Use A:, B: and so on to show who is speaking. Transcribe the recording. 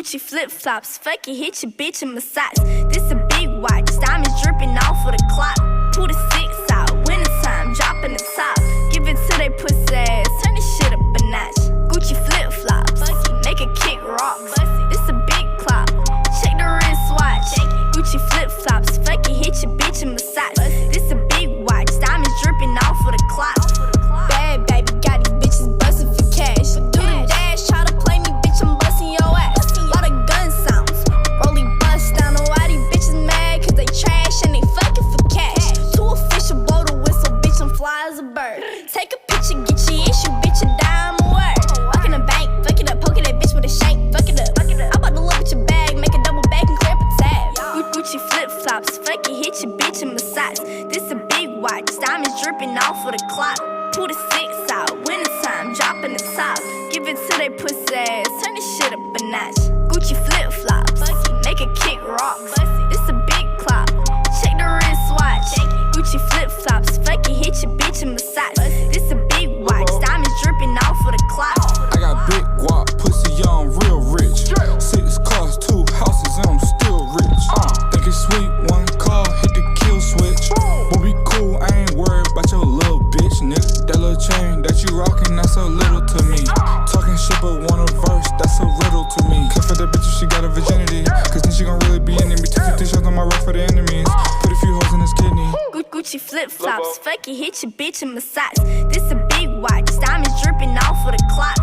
A: Gucci flip-flops, fuck it, hit your bitch in my socks. This a big watch, diamonds dripping off of the clock. Pull the 6 out, wintertime, dropping the top. Give it to they pussy ass, turn this shit up a notch. Gucci flip-flops, make a kick rock. This a big clock, check the wristwatch. Gucci flip-flops, fuck it, hit your bitch in my socks. This a big watch, diamonds dripping off of the clock. Bad baby, got these bitches bustin' for cash. Do the dash, try to play me, bitch, I'm bustin' your ass. Lot of gun sounds, rolly bust down. Know why these bitches mad? Cause they trash and they fucking for cash. Too official, blow the whistle, bitch, I'm fly as a bird. Take a picture, get your issue, bitch, a dime a word. Walk in the bank, fuck it up, poking that bitch with a shank, fuck it up. I'm about to look at your bag, make a double back and clear up a tab. Gucci flip-flops, fuck it, hit your bitch in my socks. This a big watch, diamonds dripping off of the clock. Pull the 6 out, wintertime, dropping the top. Give it to they pussy ass, turn this shit up a notch. Gucci flip-flops, make a kick rock. This a big clock, check the wristwatch. Gucci flip-flops, fuck it, hit your bitch in my socks. This a big watch, diamonds dripping off of the clock.
B: I got big guap, pussy young, real rich. 6 cars, 2 houses, and I'm still rich. Think it's sweet, 1 car, hit the kill switch. But be cool, I ain't worried about your little bitch, nigga. That little chain that you rockin', that's so little to me. Talking shit but want a verse, that's a riddle to me. Cut for that bitch if she got a virginity, cause then she gon' really be in me. 250 shots on my rock for the enemies. Put a few holes in his kidney.
A: Gucci flip-flops, fuck it, hit your bitch in my socks. This a big watch, diamonds dripping off of the clock.